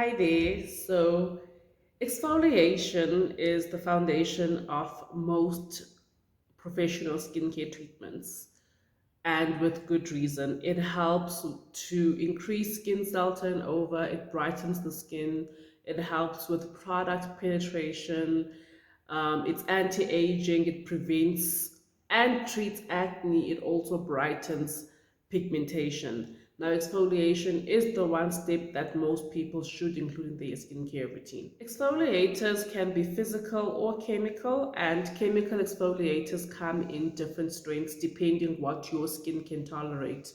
Hi there. So, exfoliation is the foundation of most professional skincare treatments, and with good reason. It helps to increase skin cell turnover, it brightens the skin, it helps with product penetration, it's anti aging, it prevents and treats acne, it also brightens pigmentation. Now, exfoliation is the one step that most people should include in their skincare routine. Exfoliators can be physical or chemical, and chemical exfoliators come in different strengths depending what your skin can tolerate.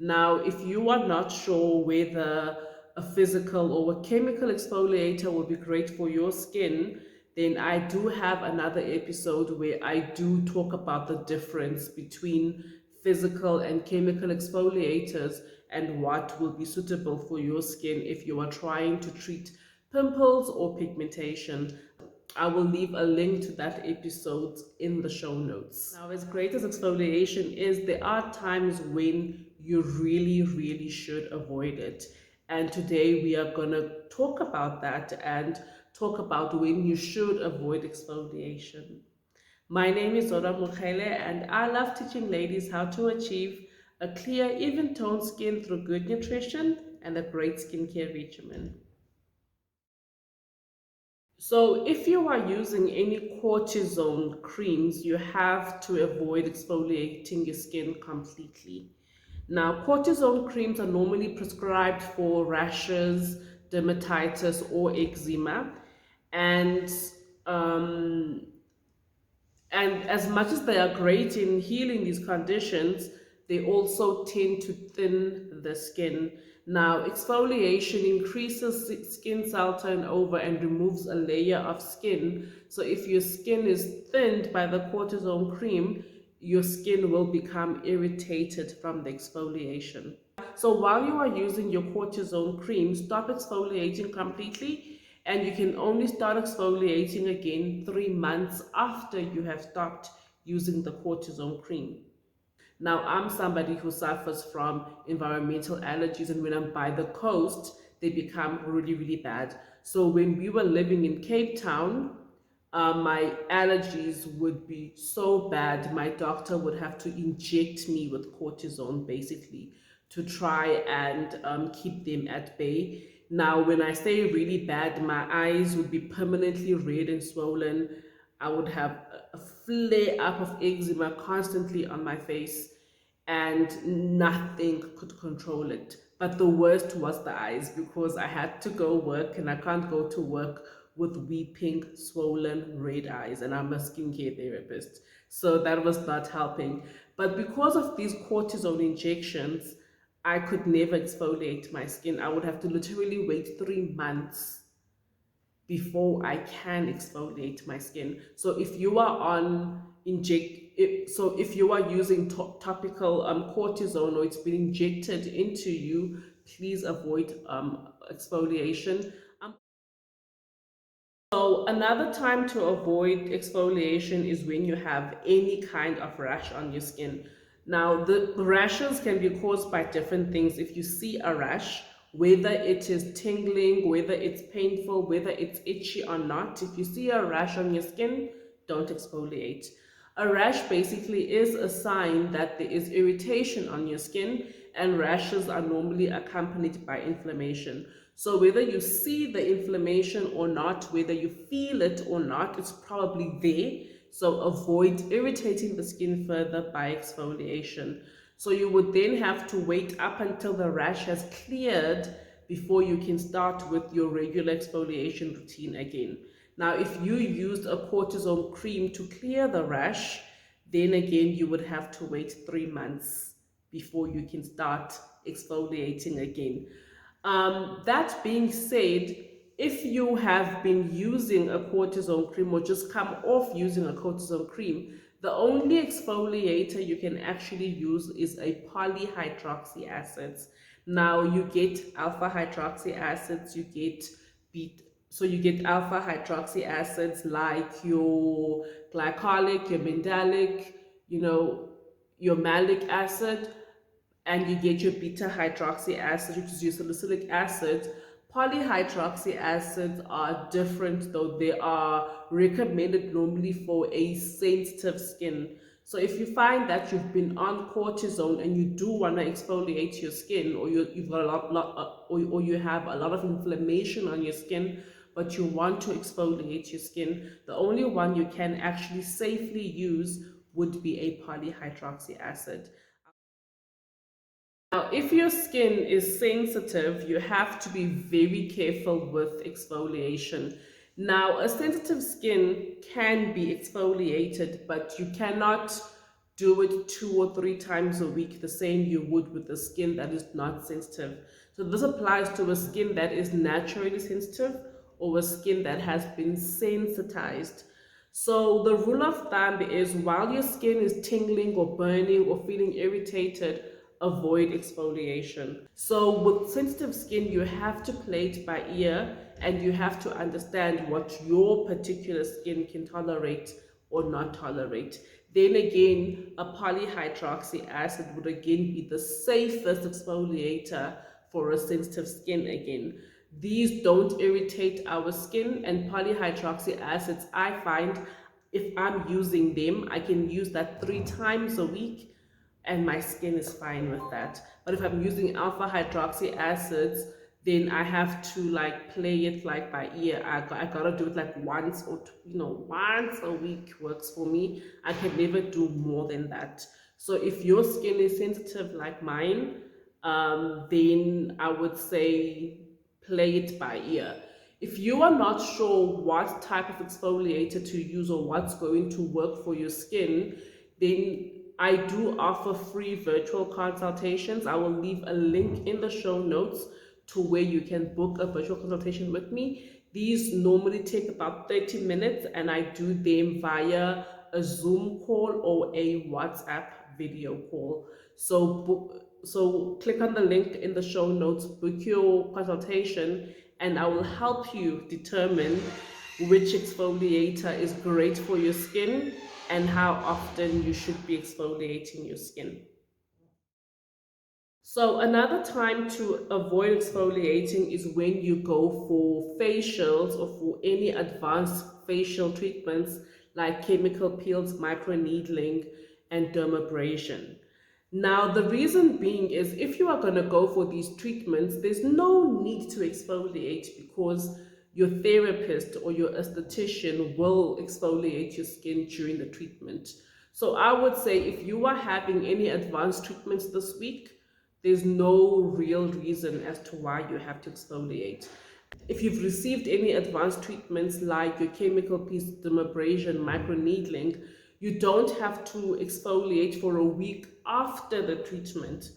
Now, if you are not sure whether a physical or a chemical exfoliator will be great for your skin, then I do have another episode where I do talk about the difference between physical and chemical exfoliators and what will be suitable for your skin if you are trying to treat pimples or pigmentation. I will leave a link to that episode in the show notes. Now, as great as exfoliation is, there are times when you really should avoid it. And today we are going to talk about that and talk about when you should avoid exfoliation. My name is Zora Mukhele, and I love teaching ladies how to achieve a clear, even toned skin through good nutrition and a great skincare regimen. So if you are using any cortisone creams, you have to avoid exfoliating your skin completely. Now, cortisone creams are normally prescribed for rashes, dermatitis, or eczema. And um, and as much as they are great in healing these conditions, they also tend to thin the skin. Now, exfoliation increases skin cell turnover and removes a layer of skin. So, if your skin is thinned by the cortisone cream, your skin will become irritated from the exfoliation. So while you are using your cortisone cream, stop exfoliating completely, and you can only start exfoliating again 3 months after you have stopped using the cortisone cream. Now, I'm somebody who suffers from environmental allergies, and when I'm by the coast, they become really bad. So, when we were living in Cape Town, my allergies would be so bad, my doctor would have to inject me with cortisone basically to try and keep them at bay. Now, when I say really bad, my eyes would be permanently red and swollen. I would have a flare up of eczema constantly on my face, and nothing could control it. But the worst was the eyes, because I had to go work and I can't go to work with weeping, swollen red eyes, and I'm a skincare therapist. So that was not helping. But because of these cortisone injections, I could never exfoliate my skin. I would have to literally wait 3 months before I can exfoliate my skin. So if you are on so if you are using topical cortisone, or it's been injected into you, please avoid exfoliation. So another time to avoid exfoliation is when you have any kind of rash on your skin. Now, the rashes can be caused by different things. If you see a rash, whether it is tingling, whether it's painful, whether it's itchy or not, if you see a rash on your skin, don't exfoliate. A rash basically is a sign that there is irritation on your skin, and rashes are normally accompanied by inflammation. So whether you see the inflammation or not, whether you feel it or not, it's probably there. So avoid irritating the skin further by exfoliation. So you would then have to wait up until the rash has cleared before you can start with your regular exfoliation routine again. Now, if you used a cortisone cream to clear the rash, then again you would have to wait 3 months before you can start exfoliating again. That being said, if you have been using a cortisone cream or just come off using a cortisone cream, the only exfoliator you can actually use is a polyhydroxy acids. Now you get alpha hydroxy acids, you get beta, so you get alpha hydroxy acids like your glycolic, your mandelic, you know, your malic acid, and you get your beta hydroxy acid, which is your salicylic acid. Polyhydroxy acids are different though. They are recommended normally for a sensitive skin. So if you find that you've been on cortisone and you do want to exfoliate your skin, or you've got a or you have a lot of inflammation on your skin, but you want to exfoliate your skin, the only one you can actually safely use would be a polyhydroxy acid. Now, if your skin is sensitive, you have to be very careful with exfoliation. Now, a sensitive skin can be exfoliated, but you cannot do it 2 or 3 times a week, the same you would with a skin that is not sensitive. So this applies to a skin that is naturally sensitive or a skin that has been sensitized. So the rule of thumb is while your skin is tingling or burning or feeling irritated, avoid exfoliation. So with sensitive skin, you have to play it by ear and you have to understand what your particular skin can tolerate or not tolerate. Then again, a polyhydroxy acid would again be the safest exfoliator for a sensitive skin again. These don't irritate our skin, and polyhydroxy acids, I find if I'm using them, I can use that 3 times a week and my skin is fine with that. But if I'm using alpha hydroxy acids, then I have to like play it like by ear. I gotta do it like once or once a week works for me. I can never do more than that. So if your skin is sensitive like mine, then I would say play it by ear. If you are not sure what type of exfoliator to use or what's going to work for your skin, then I do offer free virtual consultations. I will leave a link in the show notes to where you can book a virtual consultation with me. These normally take about 30 minutes and I do them via a Zoom call or a WhatsApp video call. So click on the link in the show notes, book your consultation, and I will help you determine which exfoliator is great for your skin and how often you should be exfoliating your skin. So another time to avoid exfoliating is when you go for facials or for any advanced facial treatments like chemical peels, microneedling, and dermabrasion. Now, the reason being is if you are going to go for these treatments, there's no need to exfoliate because your therapist or your esthetician will exfoliate your skin during the treatment. So I would say if you are having any advanced treatments this week, there's no real reason as to why you have to exfoliate. If you've received any advanced treatments like your chemical piece, dermabrasion, microneedling, you don't have to exfoliate for a week after the treatment,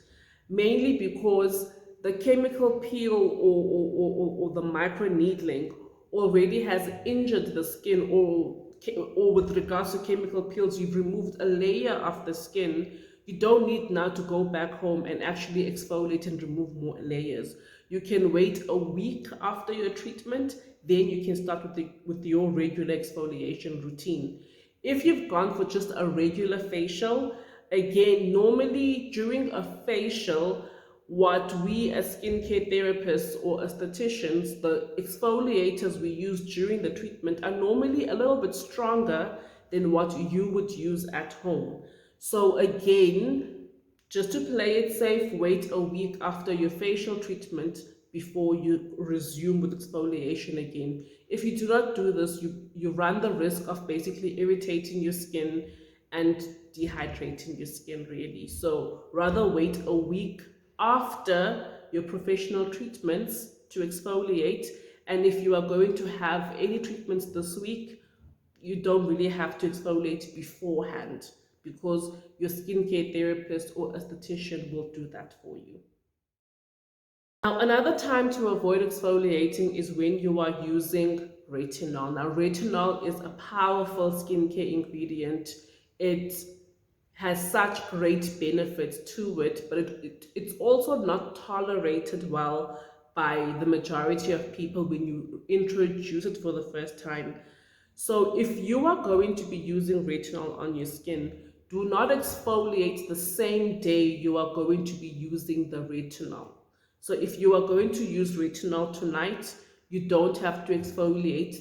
mainly because the chemical peel or the microneedling already has injured the skin, or with regards to chemical peels, you've removed a layer of the skin. You don't need now to go back home and actually exfoliate and remove more layers. You can wait a week after your treatment, then you can start with your regular exfoliation routine. If you've gone for just a regular facial, again, normally during a facial, what we as skincare therapists or estheticians, the exfoliators we use during the treatment are normally a little bit stronger than what you would use at home. So again, just to play it safe, wait a week after your facial treatment before you resume with exfoliation again. If you do not do this, you run the risk of basically irritating your skin and dehydrating your skin really. So rather wait a week after your professional treatments to exfoliate. And if you are going to have any treatments this week, you don't really have to exfoliate beforehand because your skincare therapist or esthetician will do that for you. Now, another time to avoid exfoliating is when you are using retinol. Now, retinol is a powerful skincare ingredient. It has such great benefits to it, but it's also not tolerated well by the majority of people when you introduce it for the first time. So if you are going to be using retinol on your skin, do not exfoliate the same day you are going to be using the retinol. So if you are going to use retinol tonight, you don't have to exfoliate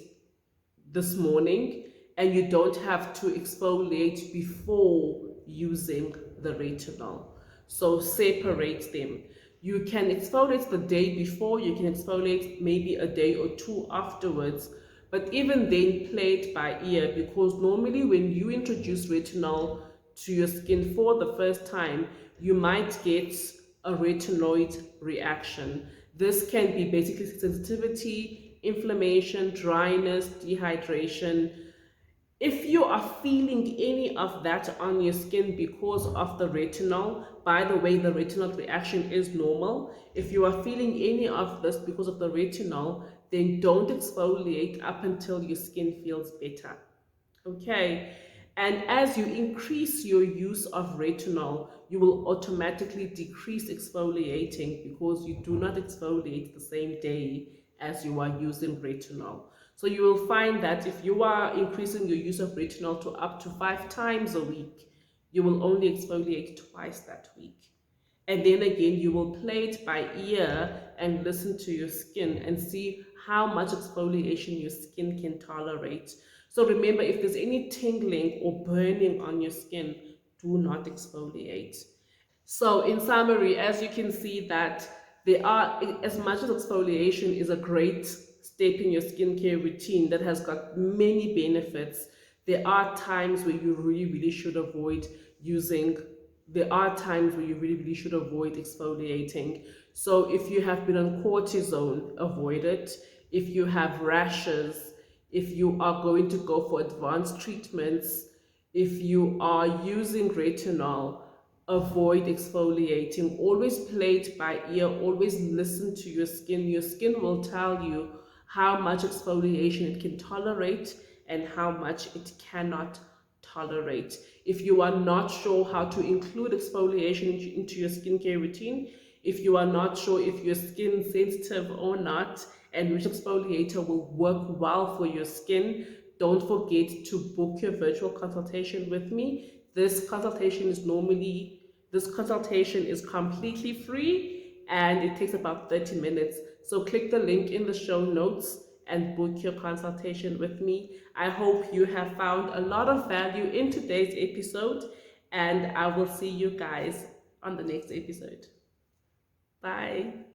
this morning, and you don't have to exfoliate before using the retinol. So separate them. You can exfoliate the day before, you can exfoliate maybe a day or two afterwards, but even then play it by ear, because normally when you introduce retinol to your skin for the first time, you might get a retinoid reaction. This can be basically sensitivity, inflammation, dryness, dehydration. If you are feeling any of that on your skin because of the retinol, by the way, the retinol reaction is normal. If you are feeling any of this because of the retinol, then don't exfoliate up until your skin feels better. Okay, and as you increase your use of retinol, you will automatically decrease exfoliating, because you do not exfoliate the same day as you are using retinol. So you will find that if you are increasing your use of retinol to up to 5 times a week, you will only exfoliate twice that week. And then again, you will play it by ear and listen to your skin and see how much exfoliation your skin can tolerate. So remember, if there's any tingling or burning on your skin, do not exfoliate. So in summary, as you can see that there are, as much as exfoliation is a great step in your skincare routine that has got many benefits, there are times where you really should avoid using, there are times where you really should avoid exfoliating. So if you have been on cortisone, avoid it. If you have rashes, if you are going to go for advanced treatments, if you are using retinol, avoid exfoliating. Always play it by ear, always listen to your skin. Your skin will tell you how much exfoliation it can tolerate and how much it cannot tolerate. If you are not sure how to include exfoliation into your skincare routine, if you are not sure if your skin is sensitive or not, and which exfoliator will work well for your skin, don't forget to book your virtual consultation with me. This consultation is completely free and it takes about 30 minutes. So click the link in the show notes and book your consultation with me. I hope you have found a lot of value in today's episode, and I will see you guys on the next episode. Bye.